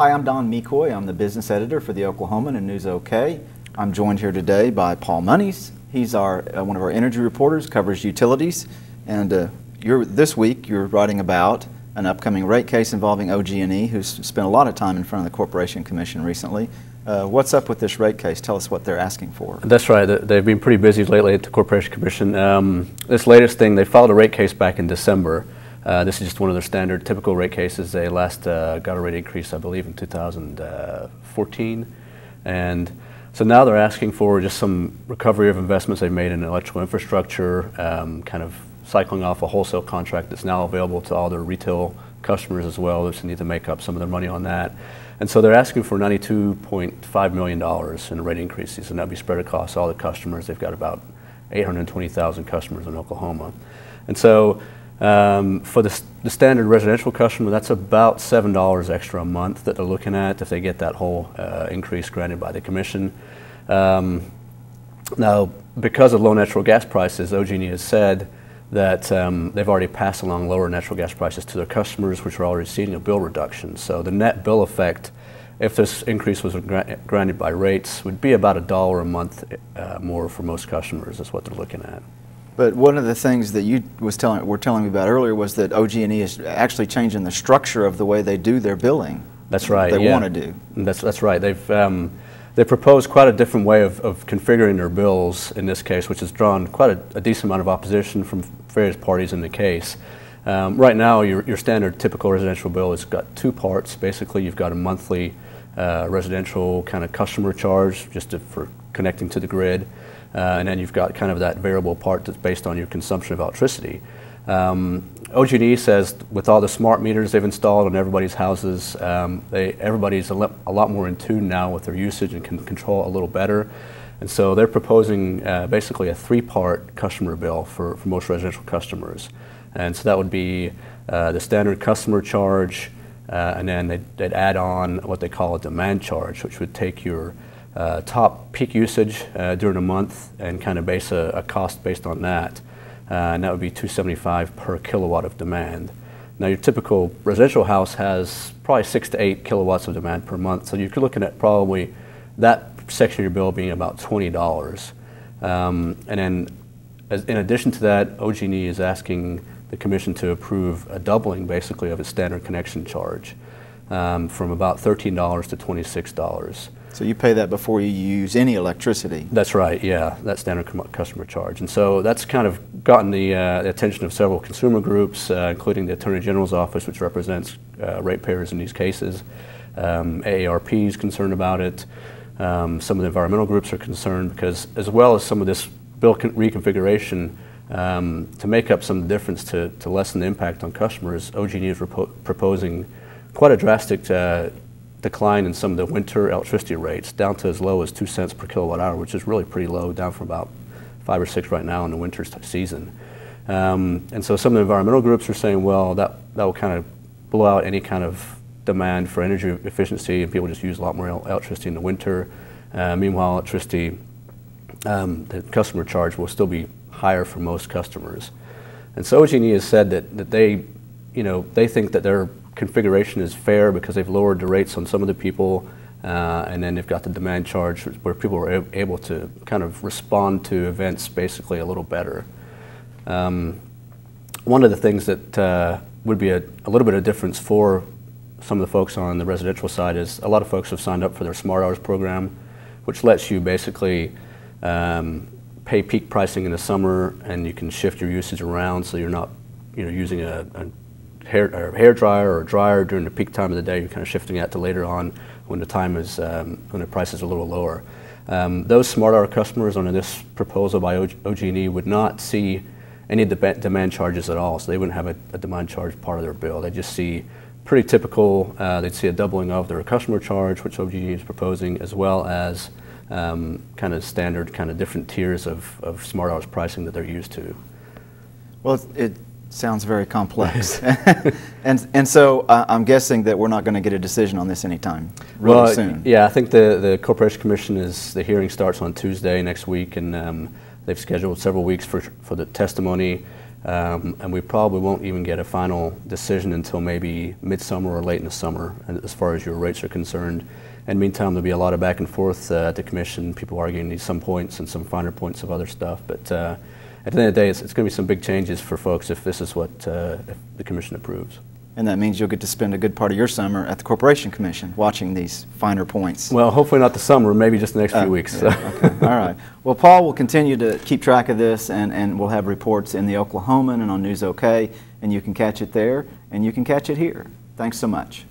Hi, I'm Don Mecoy. I'm the business editor for the Oklahoman and News OK. I'm joined here today by Paul Monies. He's our one of our energy reporters, covers utilities, and this week you're writing about an upcoming rate case involving OG&E, who's spent a lot of time in front of the Corporation Commission recently. What's up with this rate case? Tell us what they're asking for. That's right. They've been pretty busy lately at the Corporation Commission. This latest thing, they filed a rate case back in December. This is just one of their standard typical rate cases. They last got a rate increase, I believe, in 2014. And so now they're asking for just some recovery of investments they've made in electrical infrastructure, kind of cycling off a wholesale contract that's now available to all their retail customers as well. They just need to make up some of their money on that. And so they're asking for $92.5 million in rate increases, and that'll be spread across all the customers. They've got about 820,000 customers in Oklahoma. And so for the standard residential customer, that's about $7 extra a month that they're looking at if they get that whole increase granted by the commission. Now, because of low natural gas prices, OG&E has said that they've already passed along lower natural gas prices to their customers, which are already receiving a bill reduction. So the net bill effect, if this increase was granted by rates, would be about $1 a month more for most customers, is what they're looking at. But one of the things that you were telling me about earlier was that OG&E is actually changing the structure of the way they do their billing. That's right. They want to do. That's right. They proposed quite a different way of configuring their bills in this case, which has drawn quite a decent amount of opposition from various parties in the case. Right now, your standard typical residential bill has got two parts. Basically, you've got a monthly residential kind of customer charge just for connecting to the grid. And then you've got kind of that variable part that's based on your consumption of electricity. OG&E says with all the smart meters they've installed on everybody's houses, everybody's a lot more in tune now with their usage and can control a little better. And so they're proposing basically a three-part customer bill for most residential customers. And so that would be the standard customer charge, and then they'd add on what they call a demand charge, which would take your top peak usage during a month and kind of base a cost based on that. And that would be $2.75 per kilowatt of demand. Now your typical residential house has probably 6 to 8 kilowatts of demand per month, so you're looking at probably that section of your bill being about $20. And then in addition to that, OG&E is asking the commission to approve a doubling basically of its standard connection charge from about $13 to $26. So you pay that before you use any electricity? That's right, yeah, that standard customer charge. And so that's kind of gotten the attention of several consumer groups, including the Attorney General's office, which represents ratepayers in these cases. AARP is concerned about it. Some of the environmental groups are concerned because, as well as some of this bill reconfiguration, to make up some difference to lessen the impact on customers, OG&E is proposing quite a drastic decline in some of the winter electricity rates, down to as low as 2 cents per kilowatt hour, which is really pretty low, down from about 5 or 6 right now in the winter season. And so some of the environmental groups are saying, well, that will kind of blow out any kind of demand for energy efficiency, and people just use a lot more electricity in the winter. Meanwhile, electricity, the customer charge will still be higher for most customers. And so OG&E has said that they think that their configuration is fair because they've lowered the rates on some of the people, and then they've got the demand charge where people are able to kind of respond to events basically a little better. One of the things that would be a little bit of difference for some of the folks on the residential side is a lot of folks have signed up for their Smart Hours program, which lets you basically pay peak pricing in the summer, and you can shift your usage around so you're not using a hair dryer or a dryer during the peak time of the day. You're kind of shifting that to later on when the time is when the price is a little lower. Those Smart Hour customers under this proposal by OG&E would not see any demand charges at all, so they wouldn't have a demand charge part of their bill. They just see pretty typical. They'd see a doubling of their customer charge, which OG&E is proposing, as well as kind of standard, kind of different tiers of Smart Hours pricing that they're used to. Well, it sounds very complex. and so I'm guessing that we're not going to get a decision on this anytime really soon. Yeah, I think the Corporation Commission the hearing starts on Tuesday next week, and they've scheduled several weeks for the testimony. and we probably won't even get a final decision until maybe midsummer or late in the summer, as far as your rates are concerned. In the meantime, there'll be a lot of back and forth at the commission, people arguing some points and some finer points of other stuff. But at the end of the day, it's going to be some big changes for folks if this is what if the commission approves. And that means you'll get to spend a good part of your summer at the Corporation Commission watching these finer points. Well, hopefully not the summer, maybe just the next few weeks. Yeah, okay. All right. Well, Paul will continue to keep track of this, and we'll have reports in the Oklahoman and on News OK, and you can catch it there, and you can catch it here. Thanks so much.